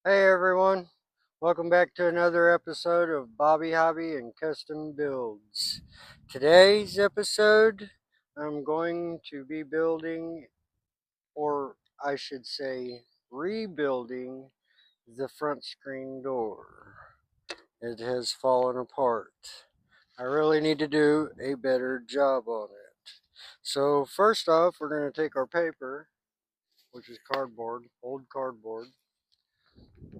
Hey everyone, welcome back to another episode of Bobby Hobby and Custom Builds. Today's episode, I'm going to be building, or I should say, rebuilding the front screen door. It has fallen apart. I really need to do a better job on it. So first off, we're going to take our paper, which is cardboard, old cardboard,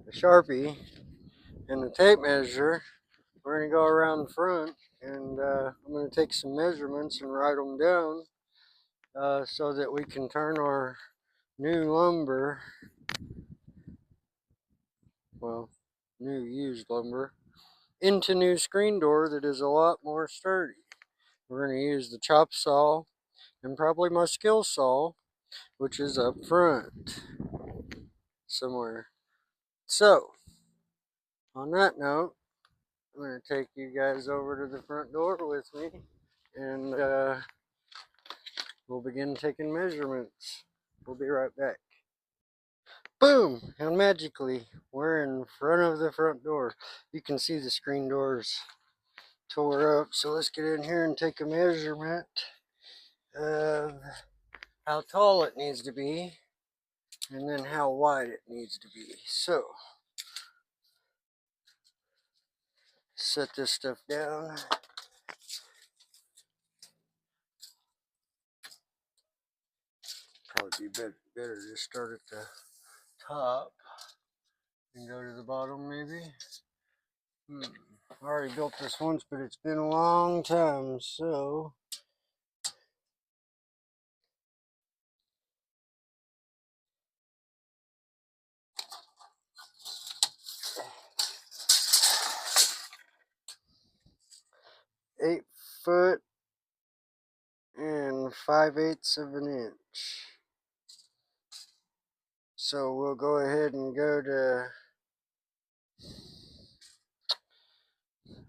a Sharpie, and the tape measure. We're going to go around the front, and I'm going to take some measurements and write them down so that we can turn our new lumber, well, new used lumber, into new screen door that is a lot more sturdy. We're going to use the chop saw and probably my skill saw, which is up front somewhere. So, on that note, I'm going to take you guys over to the front door with me, and we'll begin taking measurements. We'll be right back. Boom! And magically, we're in front of the front door. You can see the screen doors tore up. So let's get in here and take a measurement of how tall it needs to be and then how wide it needs to be. So, set this stuff down. Probably be better to start at the top and go to the bottom maybe. I already built this once, but it's been a long time, so 8 foot and 5/8 of an inch. So we'll go ahead and go to,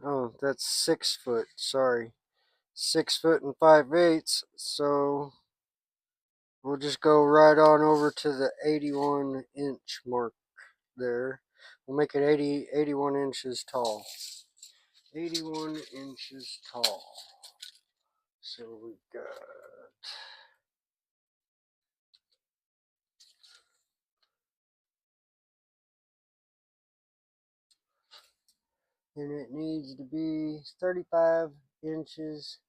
oh, that's 6 foot, sorry. 6 foot and 5/8. So we'll just go right on over to the 81 inch mark there. We'll make it 81 inches tall. 81 inches tall. So we've got, and it needs to be 35 inches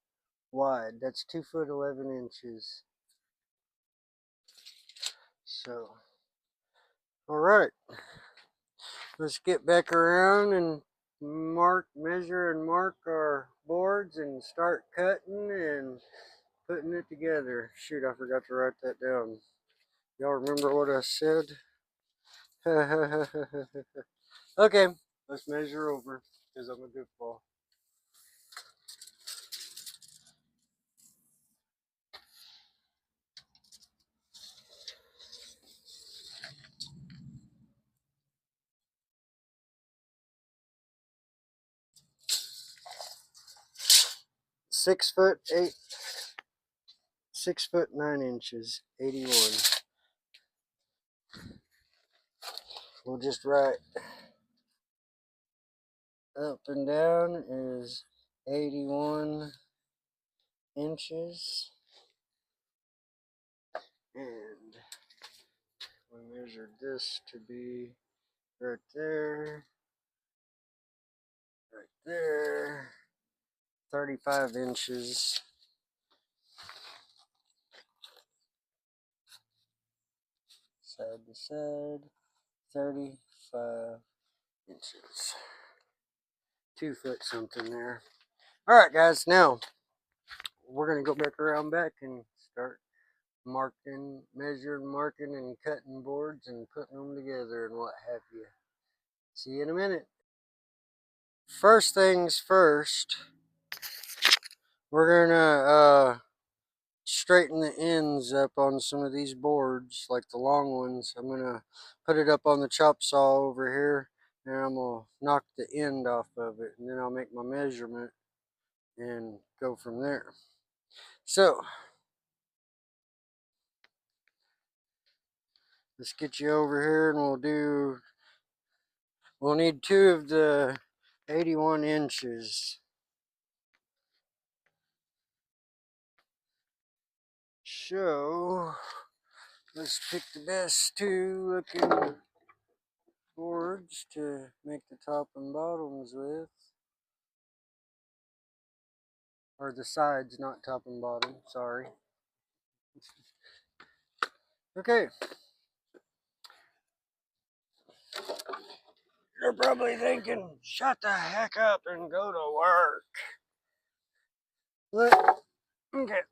wide. That's 2 foot 11 inches. So, all right, let's get back around and measure and mark our boards and start cutting and putting it together. Shoot, I forgot to write that down. Y'all remember what I said? Okay, let's measure over because I'm a goofball. 6 foot 8, 6 foot 9 inches, 81. We'll just write up and down is 81 inches, and we measured this to be right there, 35 inches. Side to side, 35 inches. 2 foot something there. All right, guys, now we're going to go back around back and start measuring, marking, and cutting boards and putting them together and what have you. See you in a minute. First things first, we're gonna straighten the ends up on some of these boards, like the long ones. I'm gonna put it up on the chop saw over here, and I'm gonna knock the end off of it, and then I'll make my measurement and go from there. So let's get you over here, and we'll do We'll need 2 of the 81 inches. So, let's pick the best 2 looking boards to make the top and bottoms with. Or the sides, not top and bottom, sorry. Okay. You're probably thinking, shut the heck up and go to work. Okay,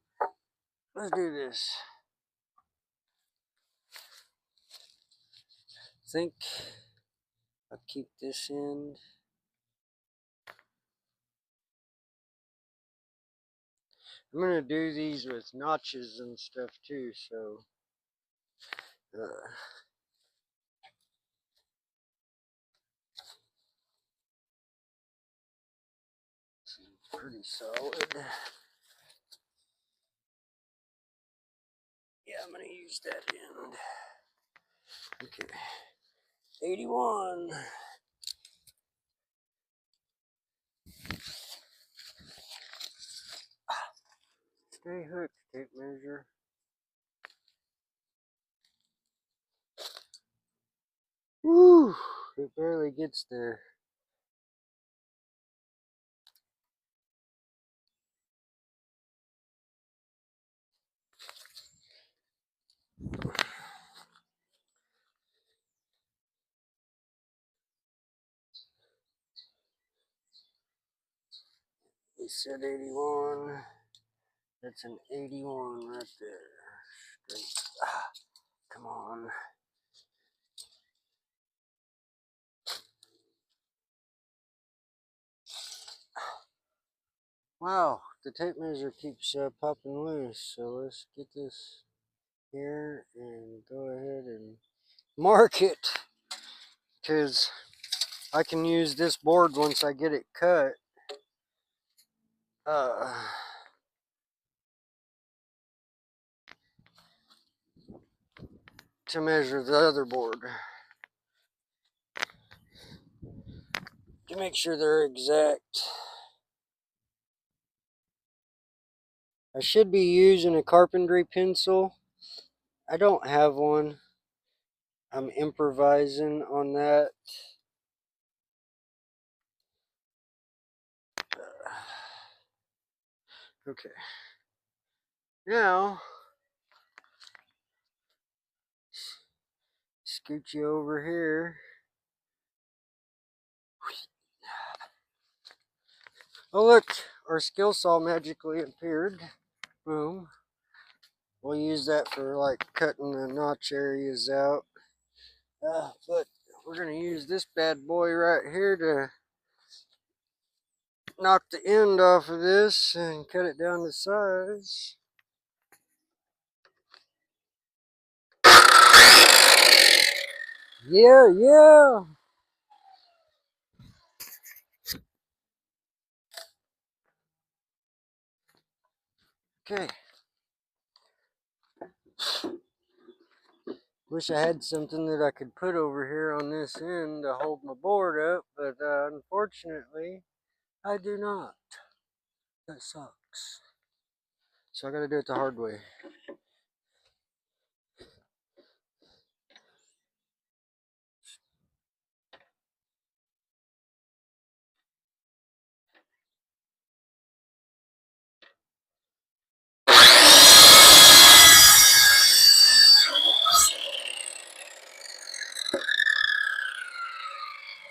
let's do this. I think I'll keep this end. I'm going to do these with notches and stuff too, so pretty solid. Yeah, I'm going to use that end. Okay, 81. Stay hooked, tape measure. Woo! It barely gets there. He said 81. That's an 81 right there. Straight. Come on. Wow, the tape measure keeps popping loose. So let's get this here and go ahead and mark it, because I can use this board once I get it cut. To measure the other board, to make sure they're exact. I should be using a carpentry pencil. I don't have one. I'm improvising on that. Okay. Now, scoot you over here. Oh look, our skill saw magically appeared. Boom. We'll use that for like cutting the notch areas out. But we're going to use this bad boy right here to knock the end off of this and cut it down to size. Yeah, yeah. Okay. Wish I had something that I could put over here on this end to hold my board up, but unfortunately, I do not. That sucks. So I gotta do it the hard way.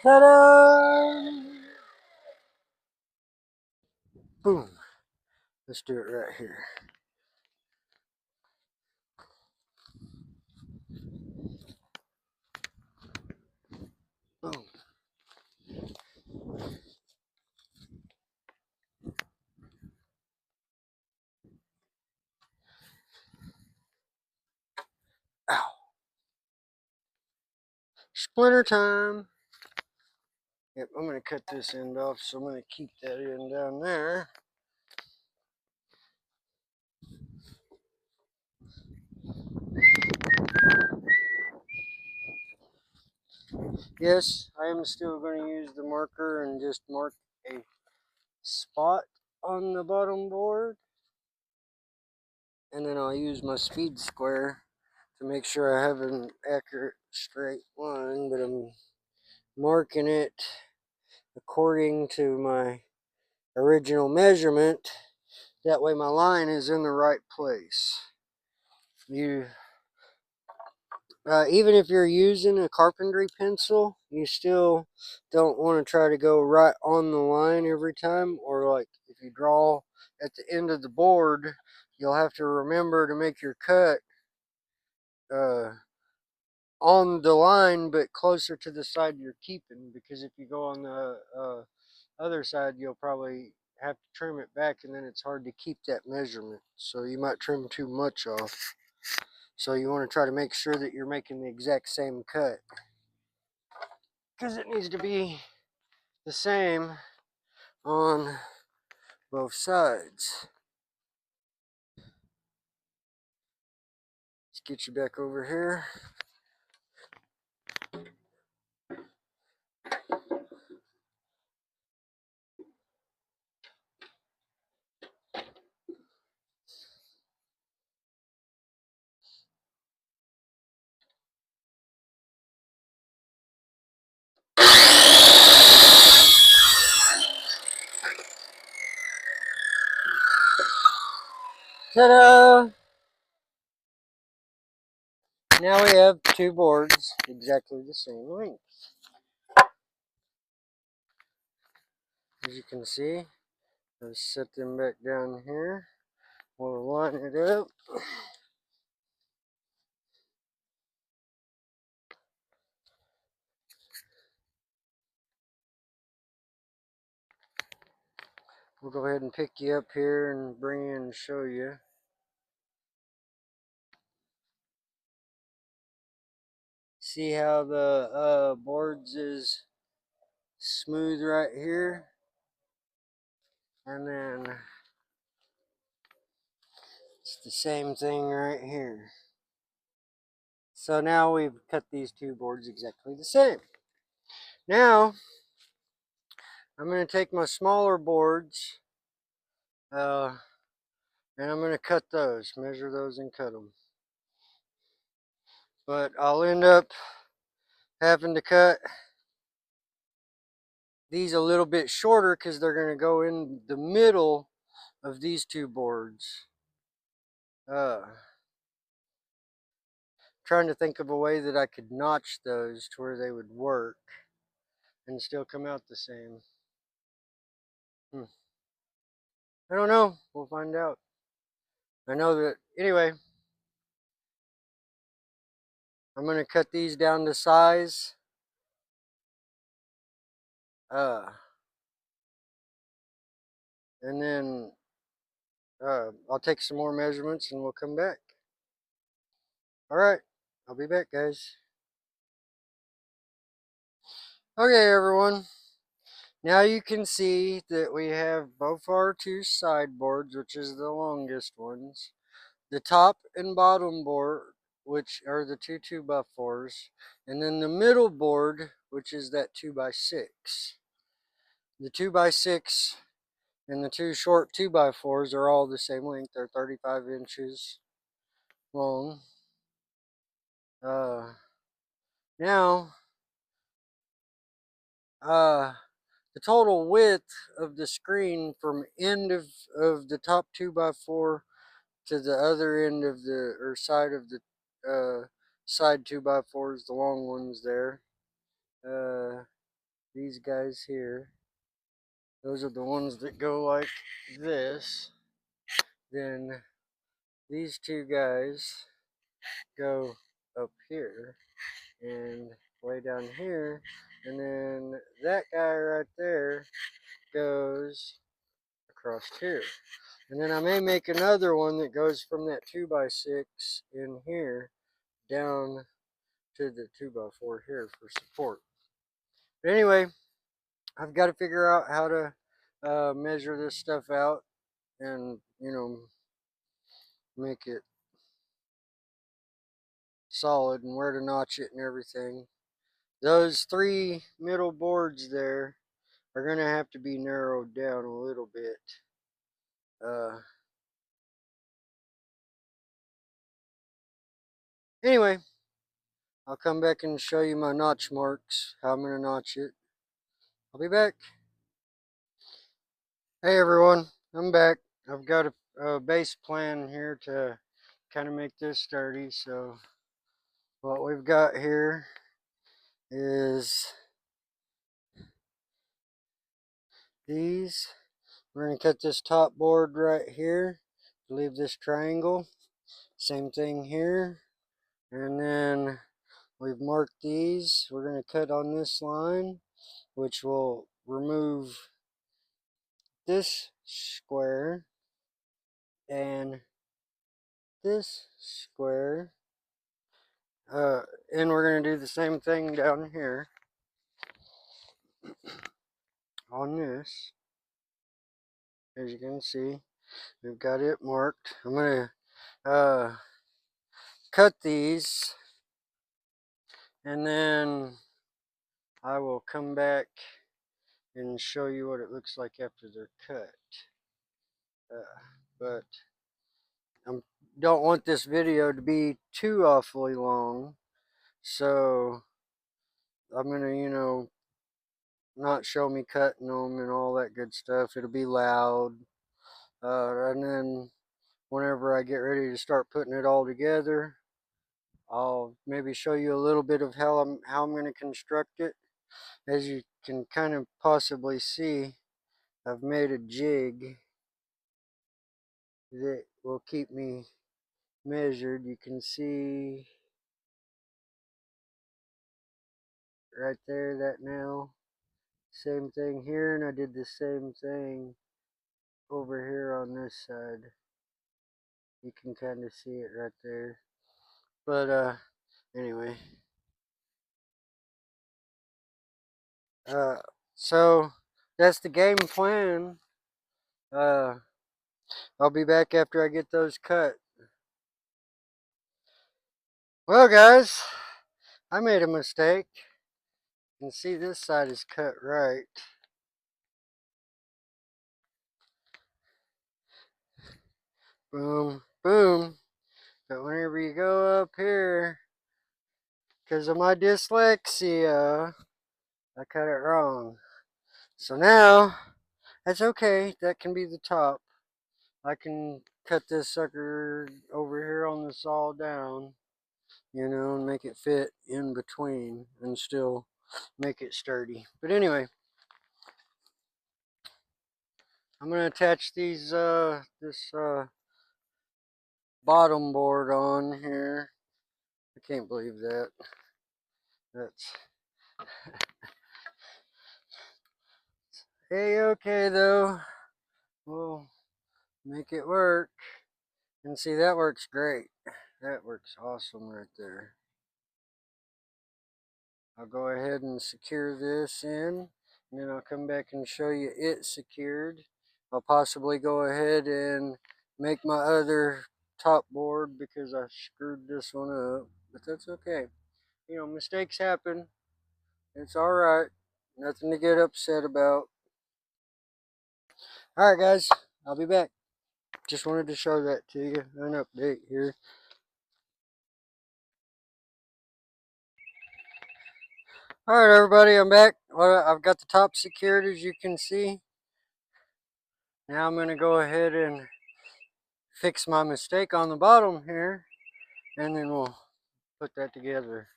Ta-da! Boom. Let's do it right here. Boom. Ow. Splinter time. Yep, I'm going to cut this end off, so I'm going to keep that end down there. Yes, I am still going to use the marker and just mark a spot on the bottom board. And then I'll use my speed square to make sure I have an accurate straight line, but I'm marking it according to my original measurement. That way my line is in the right place. Even if you're using a carpentry pencil, you still don't want to try to go right on the line every time. Or like if you draw at the end of the board, you'll have to remember to make your cut on the line, but closer to the side you're keeping. Because if you go on the other side, you'll probably have to trim it back, and then it's hard to keep that measurement. So you might trim too much off. So you want to try to make sure that you're making the exact same cut, because it needs to be the same on both sides. Let's get you back over here. Ta-da! Now we have two boards exactly the same length. As you can see, let's set them back down here. We'll line it up. We'll go ahead and pick you up here and bring you in and show you. See how the boards is smooth right here? And then it's the same thing right here. So now we've cut these two boards exactly the same. Now, I'm going to take my smaller boards and I'm going to cut those, measure those and cut them. But I'll end up having to cut these a little bit shorter because they're going to go in the middle of these two boards. Trying to think of a way that I could notch those to where they would work and still come out the same. I don't know. We'll find out. I know that, anyway, I'm going to cut these down to size. And then I'll take some more measurements and we'll come back. All right, I'll be back, guys. Okay, everyone. Now you can see that we have both our two sideboards, which is the longest ones. The top and bottom board, which are the two 2x4s. And then the middle board, which is that 2x6. The 2x6 and the two short 2x4s are all the same length. They're 35 inches long. Now, the total width of the screen from end of the top 2x4 to the other end of the, or side of the side 2x4s, the long ones there. These guys here, those are the ones that go like this. Then these two guys go up here and way down here, and then that guy right there goes across here. And then I may make another one that goes from that 2x6 in here down to the 2x4 here for support. But anyway, I've got to figure out how to measure this stuff out and, you know, make it solid and where to notch it and everything. those three middle boards there are going to have to be narrowed down a little bit. Anyway, I'll come back and show you my notch marks, how I'm going to notch it. I'll be back. Hey everyone, I'm back. I've got a base plan here to kind of make this sturdy. So what we've got here is these. We're going to cut this top board right here, leave this triangle. Same thing here. And then we've marked these. We're going to cut on this line, which will remove this square and this square. And we're going to do the same thing down here on this. As you can see, we've got it marked. I'm going to cut these, and then I will come back and show you what it looks like after they're cut. But I don't want this video to be too awfully long, so I'm gonna, not show me cutting them and all that good stuff. It'll be loud, and then whenever I get ready to start putting it all together, I'll maybe show you a little bit of how I'm going to construct it. As you can kind of possibly see, I've made a jig that will keep me measured. You can see right there that now. Same thing here, and I did the same thing over here on this side. You can kind of see it right there. But anyway. So that's the game plan. I'll be back after I get those cut. Well, guys, I made a mistake. You can see this side is cut right. Boom, boom. But whenever you go up here, because of my dyslexia, I cut it wrong. So now, that's okay. That can be the top. I can cut this sucker over here on the saw down, and make it fit in between and still make it sturdy. But anyway, I'm going to attach these, this bottom board on here. I can't believe that. That's okay though. We'll make it work. And see, that works great. That works awesome right there. I'll go ahead and secure this in, and then I'll come back and show you it secured. I'll possibly go ahead and make my other top board because I screwed this one up, but that's okay. Mistakes happen. It's all right. Nothing to get upset about. All right, guys, I'll be back. Just wanted to show that to you, an update here. All right, everybody, I'm back. Well, I've got the top secured, as you can see. Now I'm going to go ahead and fix my mistake on the bottom here, and then we'll put that together.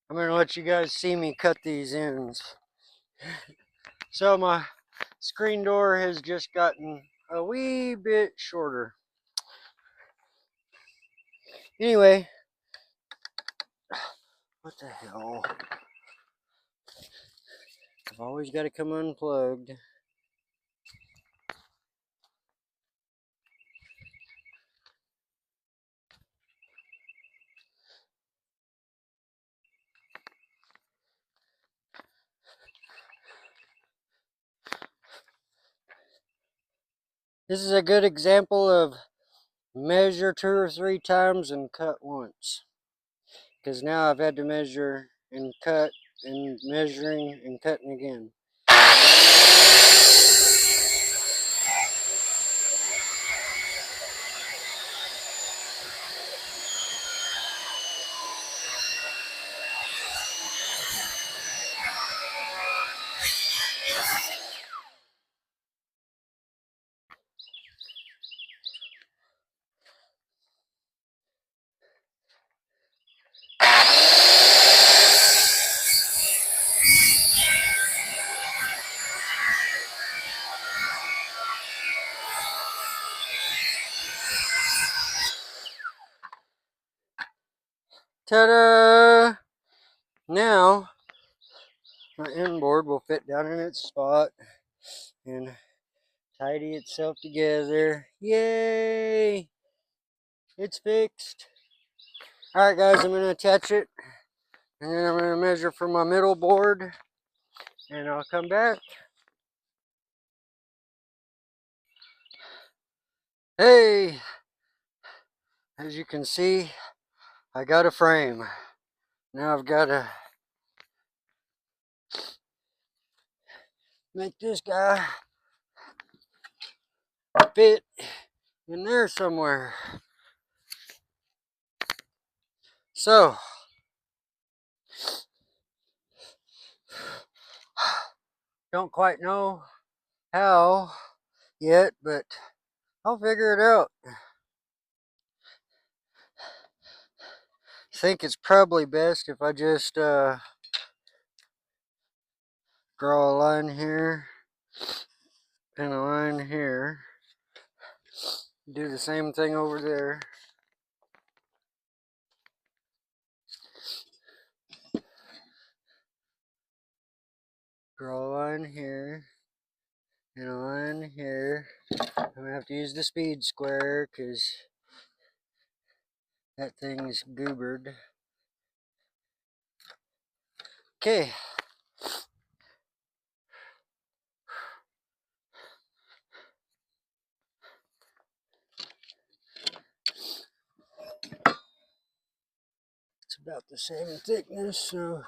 I'm going to let you guys see me cut these ends. So my screen door has just gotten a wee bit shorter. Anyway, what the hell? I've always got to come unplugged. This is a good example of measure 2 or 3 times and cut once. Because now I've had to measure and cut and measuring and cutting again. Ta-da! Now my end board will fit down in its spot and tidy itself together. Yay! It's fixed. Alright guys, I'm going to attach it, and then I'm going to measure for my middle board, and I'll come back. Hey! As you can see, I got a frame. Now I've got to make this guy fit in there somewhere. So, don't quite know how yet, but I'll figure it out. I think it's probably best if I just draw a line here and a line here. Do the same thing over there. Draw a line here and a line here. I'm gonna have to use the speed square because that thing's goobered. Okay. It's about the same thickness, so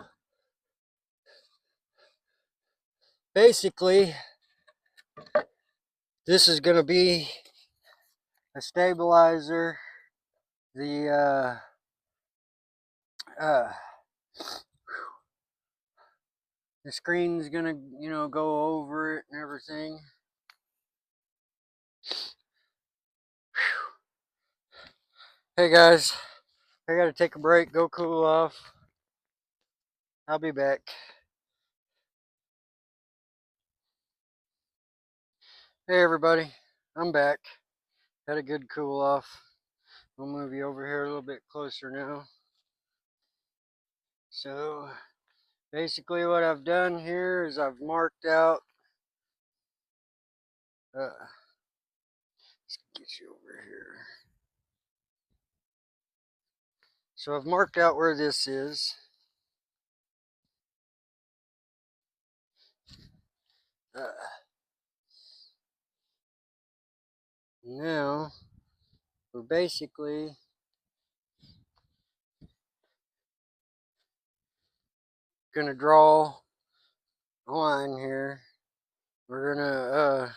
basically this is going to be a stabilizer. The the screen's gonna, go over it and everything. Hey guys, I gotta take a break, go cool off. I'll be back. Hey everybody, I'm back. Had a good cool off. We'll move you over here a little bit closer now. So basically what I've done here is I've marked out, let's get you over here. So I've marked out where this is. Now we're basically gonna draw a line here. We're gonna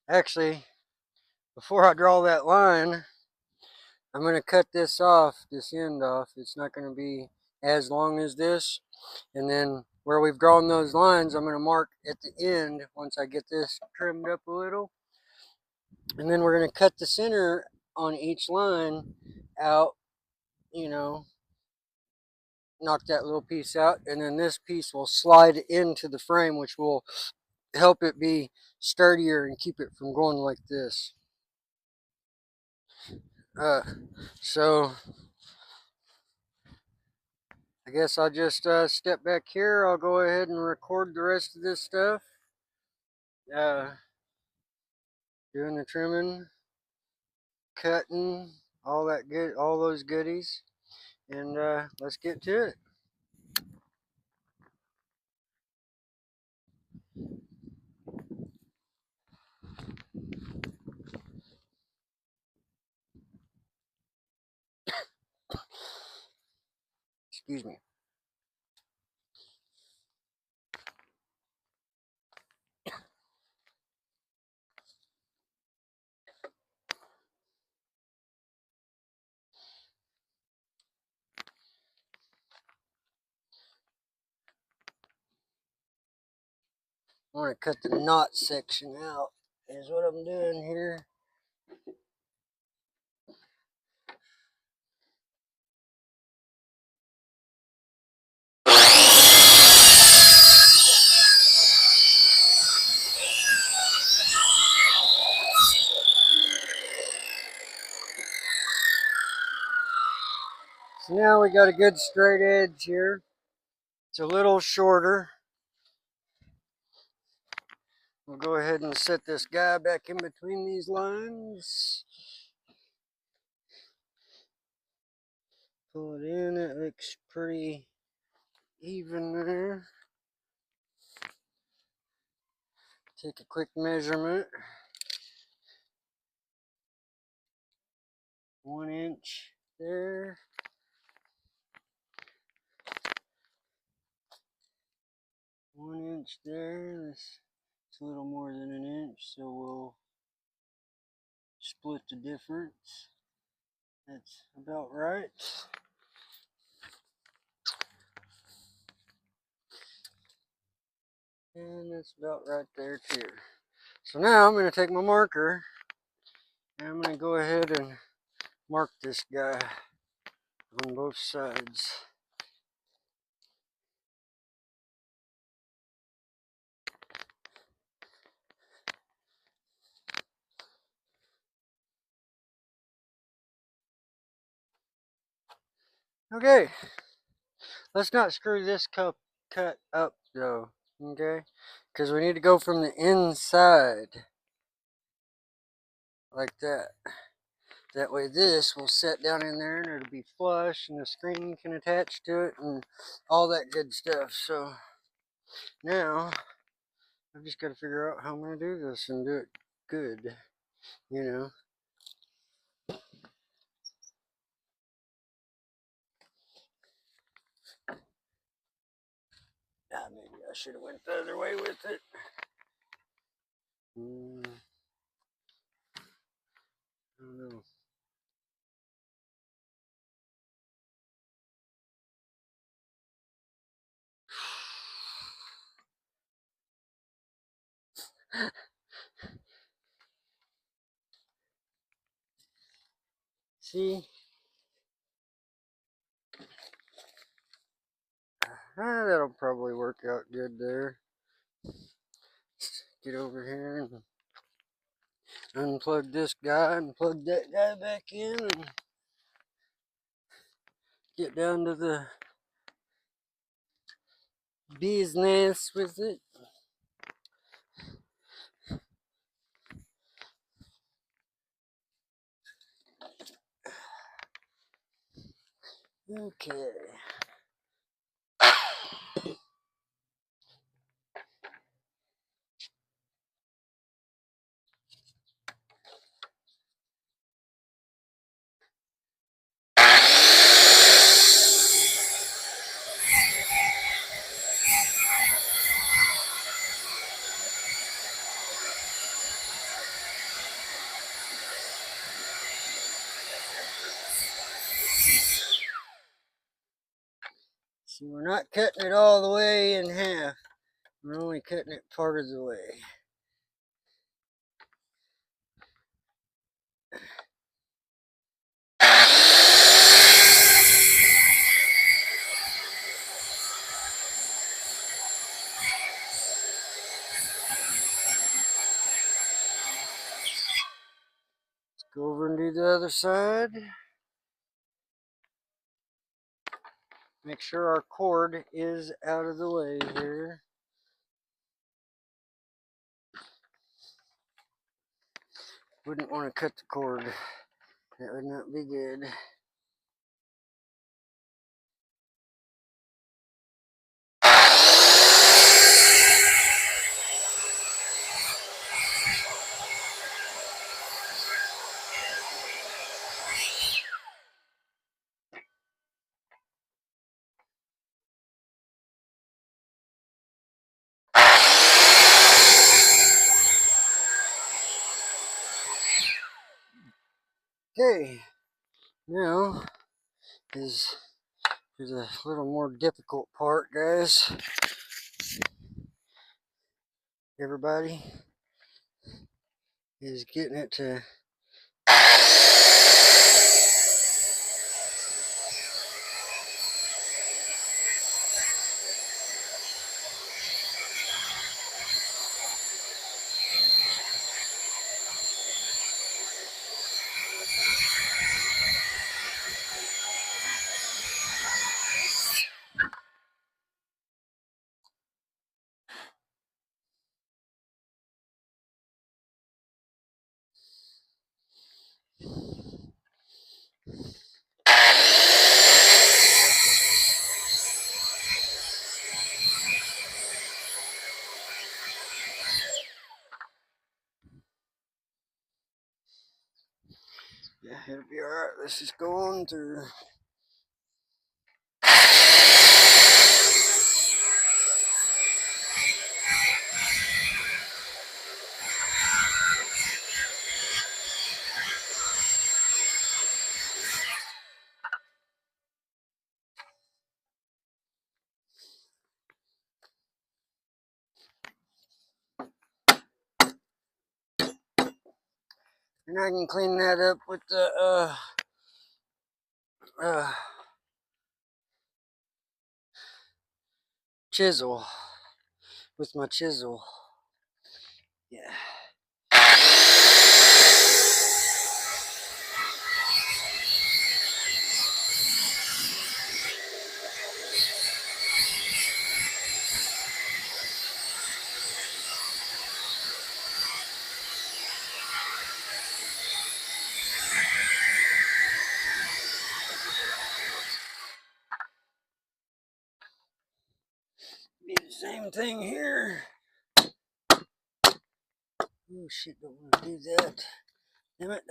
actually, before I draw that line, I'm gonna cut this off, this end off. It's not gonna be as long as this. And then where we've drawn those lines, I'm gonna mark at the end once I get this trimmed up a little. And then we're gonna cut the center on each line out, knock that little piece out, and then this piece will slide into the frame, which will help it be sturdier and keep it from going like this. So I guess I'll just step back here. I'll go ahead and record the rest of this stuff. Doing the trimming, cutting, all that good, all those goodies, and let's get to it. Excuse me. I want to cut the knot section out, is what I'm doing here. So now we got a good straight edge here. It's a little shorter. We'll go ahead and set this guy back in between these lines. Pull it in, it looks pretty even there. Take a quick measurement. 1 inch there. 1 inch there. It's a little more than an inch, so we'll split the difference. That's about right. And that's about right there too. So now I'm going to take my marker and I'm going to go ahead and mark this guy on both sides. Okay, let's not screw this cut up though, okay? Because we need to go from the inside like that. That way this will set down in there and it'll be flush and the screen can attach to it and all that good stuff. So now I've just got to figure out how I'm going to do this and do it good, you know. Maybe I should have went the other way with it. I don't know. See? That'll probably work out good there. Get over here and unplug this guy and plug that guy back in and get down to the business with it. Okay. See, we're not cutting it all the way in half. We're only cutting it part of the way. Let's go over and do the other side. Make sure our cord is out of the way here. Wouldn't want to cut the cord. That would not be good. Okay, now is a little more difficult part, guys. Everybody is getting it to yeah, it'll be alright. Let's just go on through. And I can clean that up with the chisel. With my chisel. Yeah. Be the same thing here. Oh shit, don't want to do that. Damn it.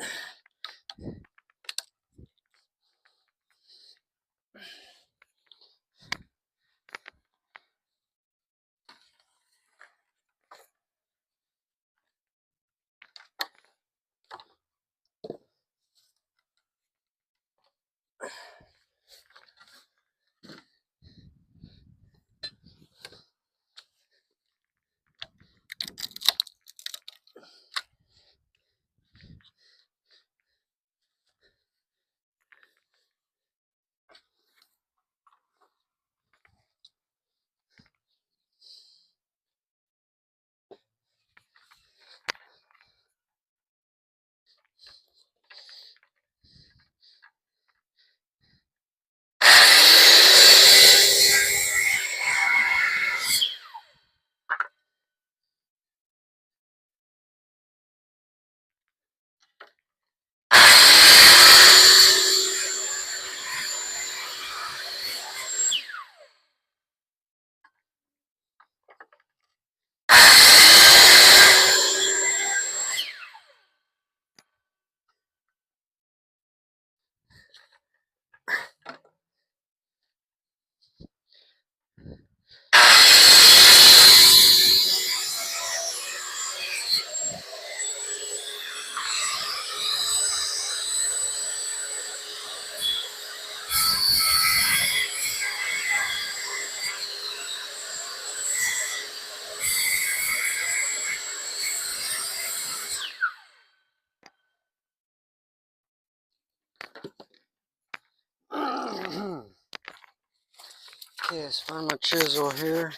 Okay, let's find my chisel here.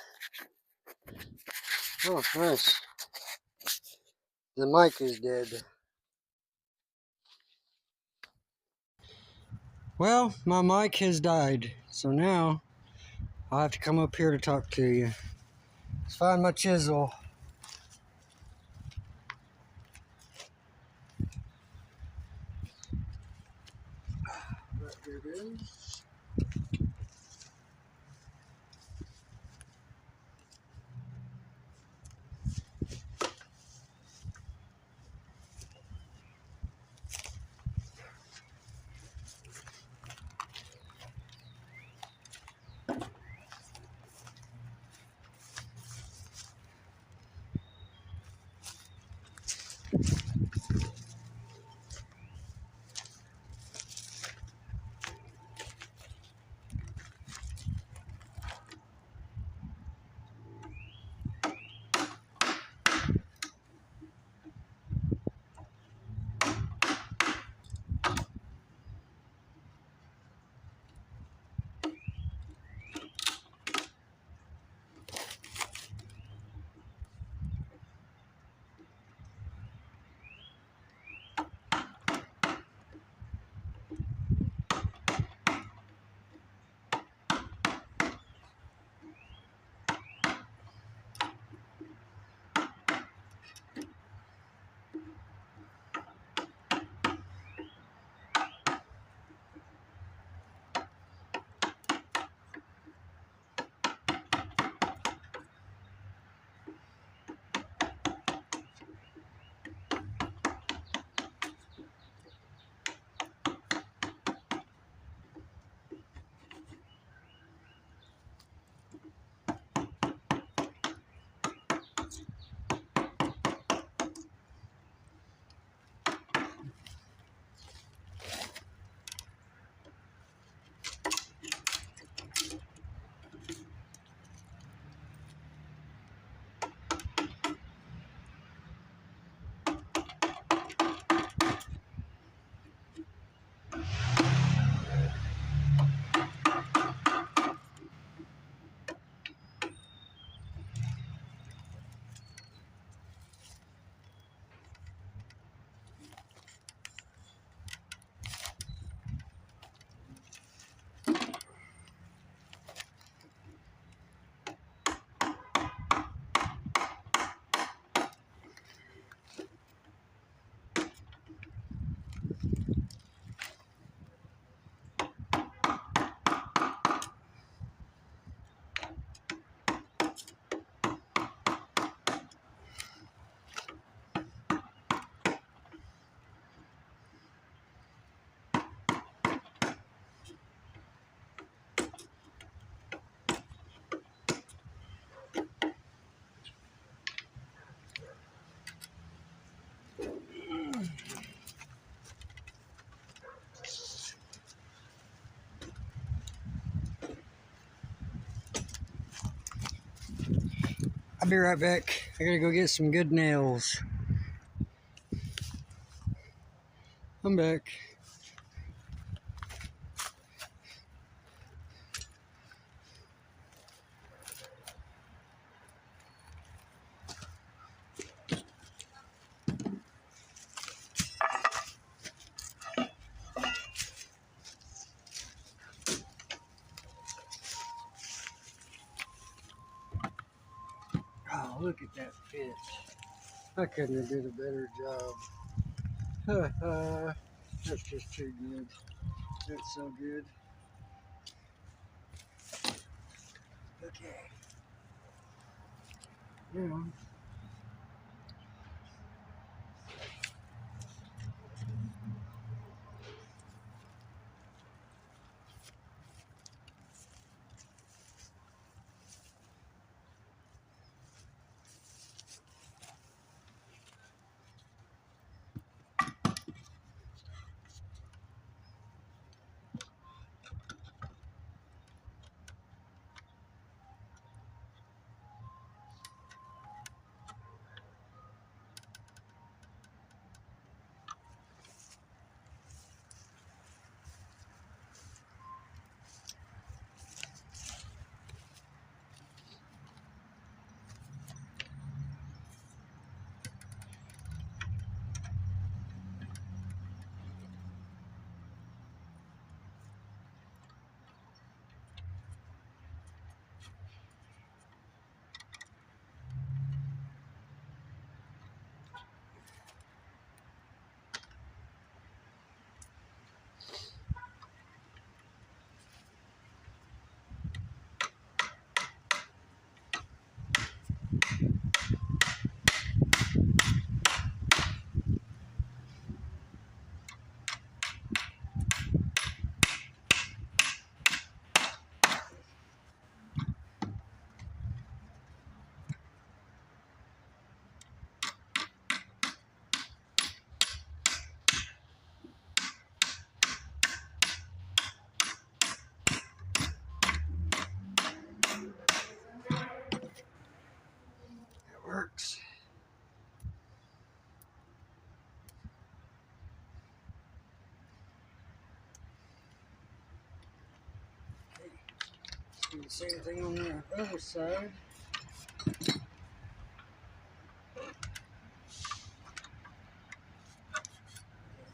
Oh, nice. The mic is dead. Well, my mic has died, so now I'll have to come up here to talk to you. Let's find my chisel. Right here it is. I'll be right back. I gotta go get some good nails. I'm back. Oh, look at that fit. I couldn't have did a better job. That's just too good. That's so good. Okay. Now, it works. Do the same thing on the other side. I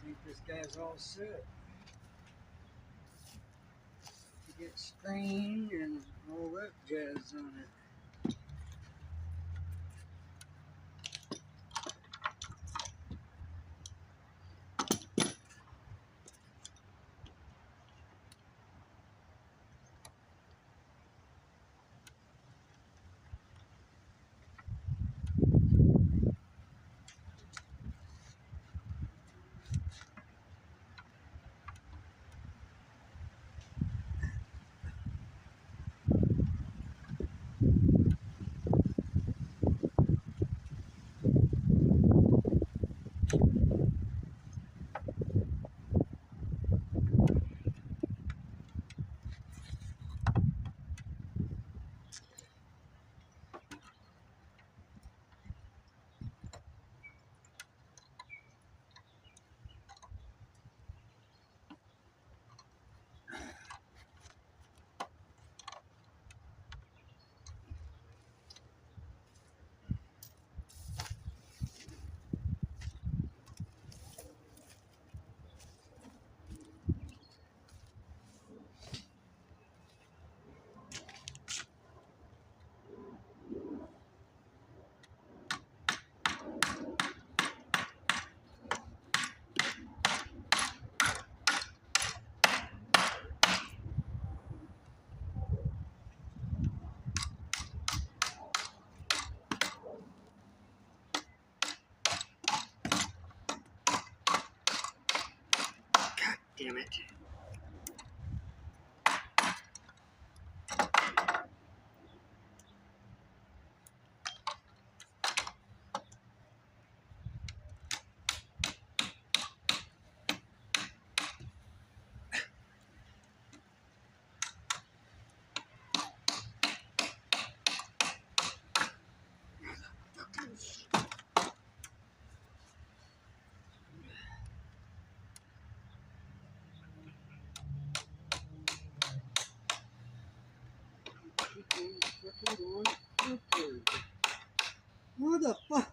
think this guy's all set to get screen and all that jazz on it. Damn it. Freaking going upward. What the fuck?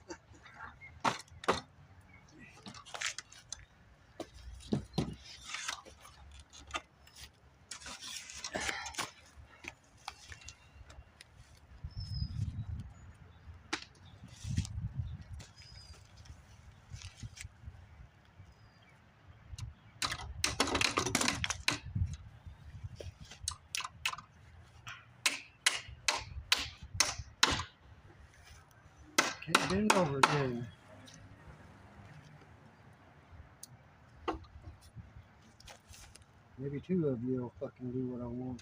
Can't bend over again. Maybe two of you will fucking do what I want.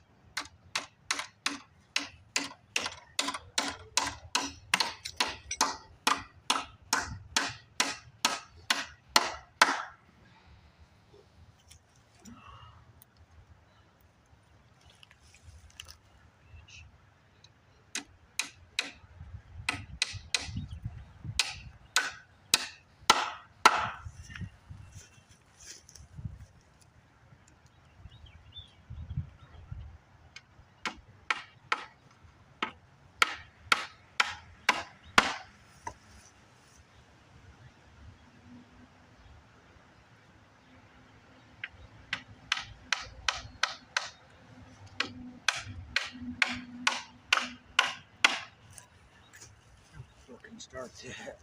Fucking start that.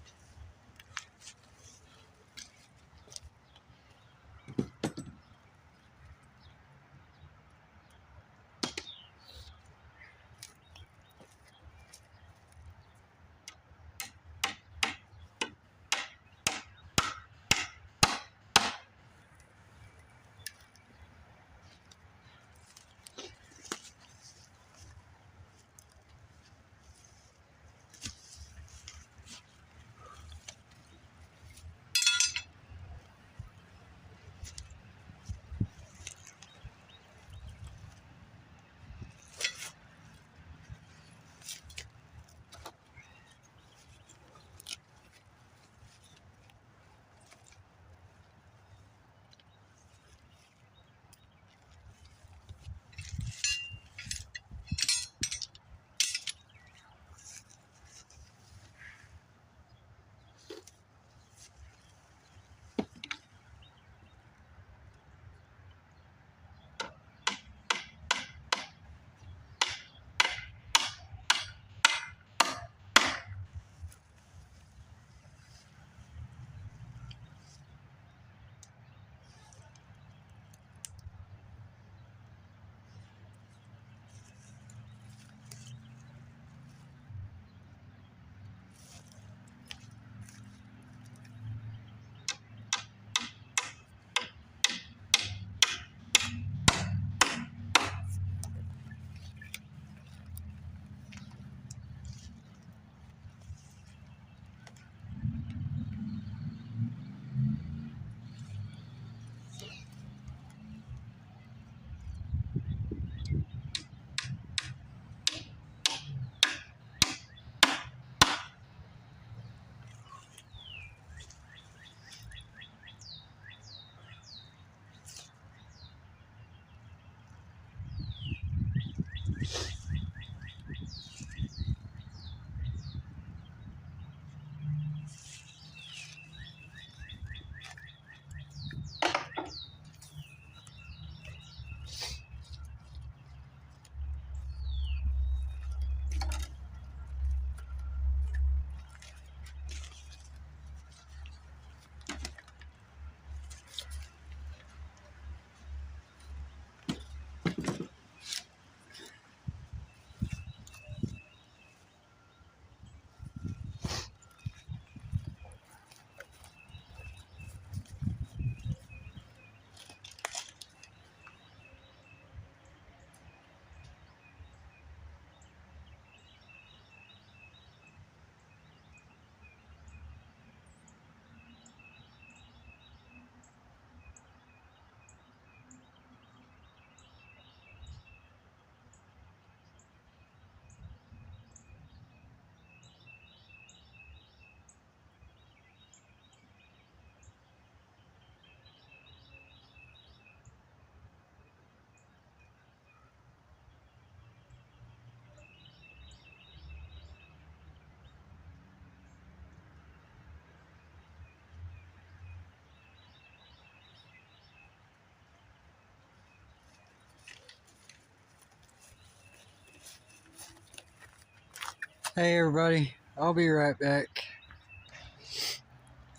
Hey everybody, I'll be right back.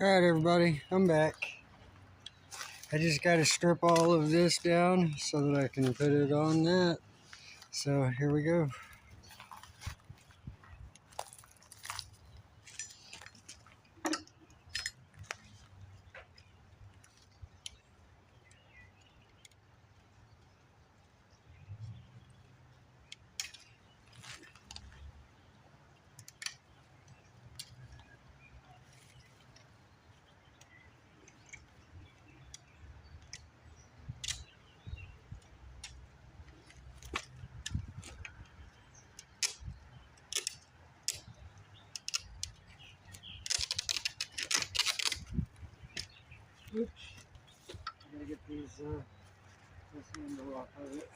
Alright everybody, I'm back. I just got to strip all of this down so that I can put it on that. So here we go. Oops. I gotta get this handle off of it.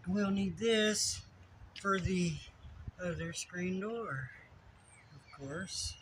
We'll need this for the other screen door, of course.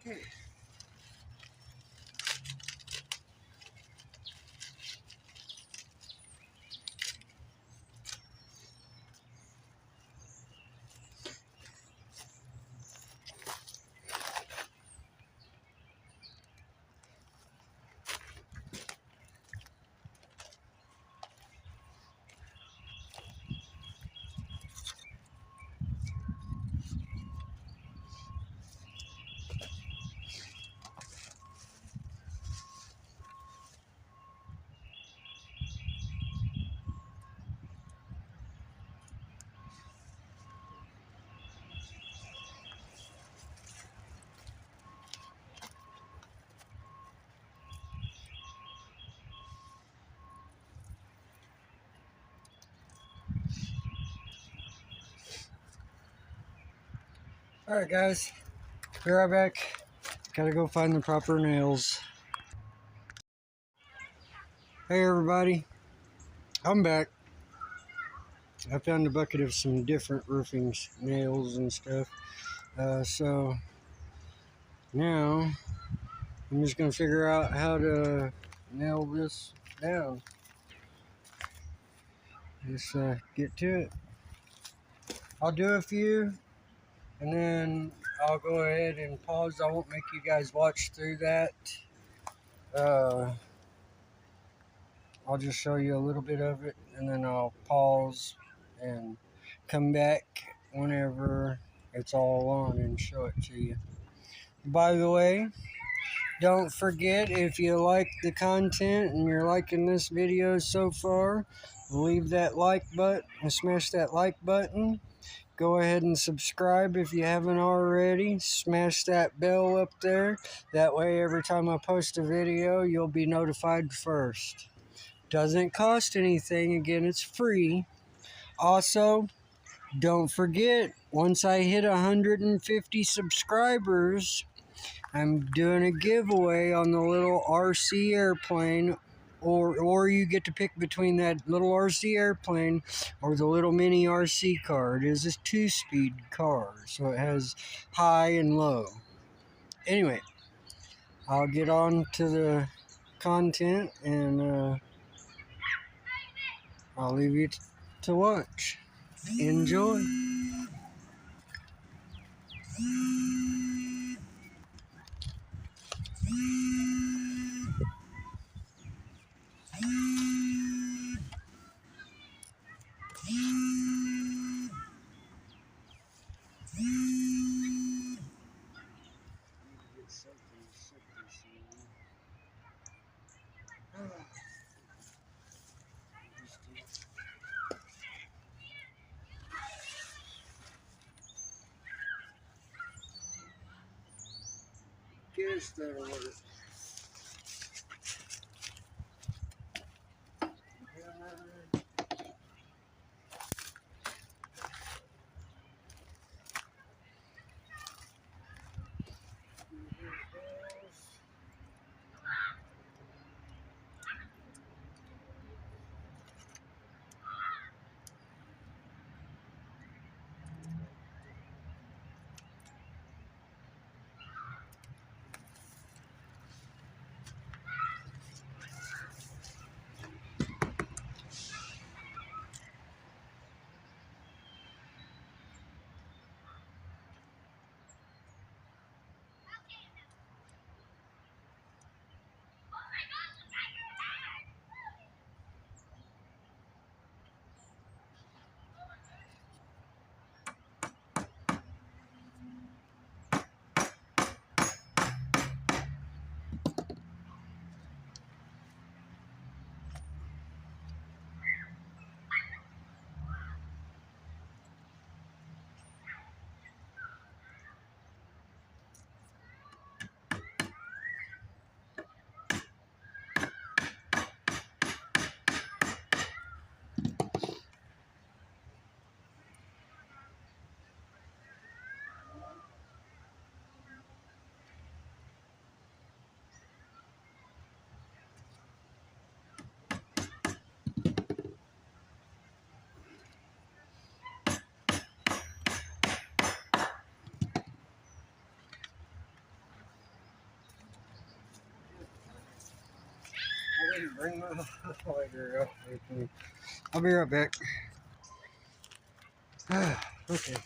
Okay. Alright guys, be right back. Gotta go find the proper nails. Hey everybody, I'm back. I found a bucket of some different roofing nails and stuff. So now I'm just gonna figure out how to nail this down. Just get to it. I'll do a few and then I'll go ahead and pause. I won't make you guys watch through that. I'll just show you a little bit of it and then I'll pause and come back whenever it's all on and show it to you. By the way, don't forget, if you like the content and you're liking this video so far, leave that like button and smash that like button. Go ahead and subscribe if you haven't already. Smash that bell up there. That way every time I post a video, you'll be notified first. Doesn't cost anything. Again, it's free. Also, don't forget, once I hit 150 subscribers, I'm doing a giveaway on the little RC airplane, or you get to pick between that little RC airplane or the little mini RC car. It is a 2-speed car, so it has high and low. Anyway, I'll get on to the content and I'll leave you to watch. Enjoy. Guess that'll work. I didn't bring my lighter up with me. I'll be right back. Okay.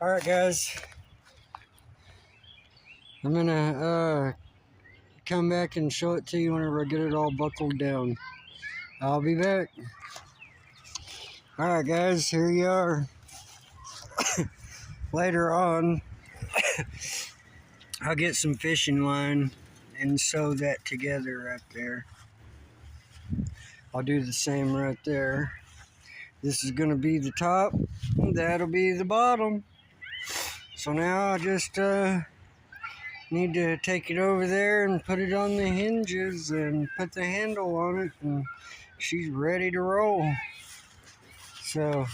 Alright guys, I'm gonna come back and show it to you whenever I get it all buckled down. I'll be back. Alright guys, here you are. Later on, I'll get some fishing line and sew that together right there. I'll do the same right there. This is going to be the top, that'll be the bottom. So now I just need to take it over there and put it on the hinges and put the handle on it, and she's ready to roll. So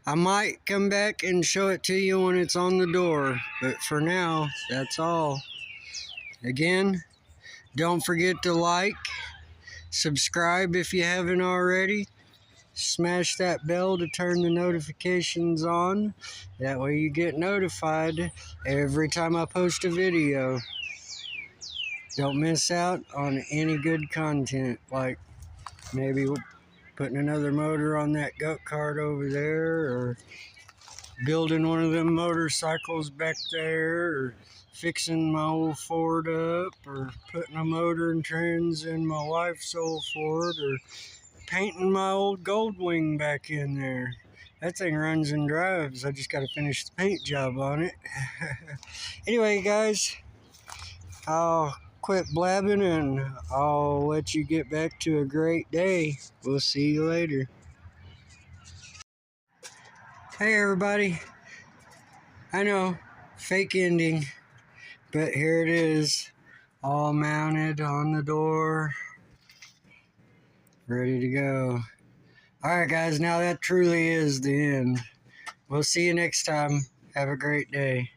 I might come back and show it to you when it's on the door, but for now, that's all. Again, don't forget to like, subscribe if you haven't already. Smash that bell to turn the notifications on. That way you get notified every time I post a video. Don't miss out on any good content, like maybe putting another motor on that goat cart over there, or building one of them motorcycles back there, or fixing my old Ford up, or putting a motor and trans in my wife's old Ford, or painting my old Goldwing back in there. That thing runs and drives. I just got to finish the paint job on it. Anyway, guys, I'll quit blabbing and I'll let you get back to a great day. We'll see you later. Hey, everybody. I know, fake ending, but here it is, all mounted on the door, ready to go. Alright guys, now that truly is the end. We'll see you next time. Have a great day.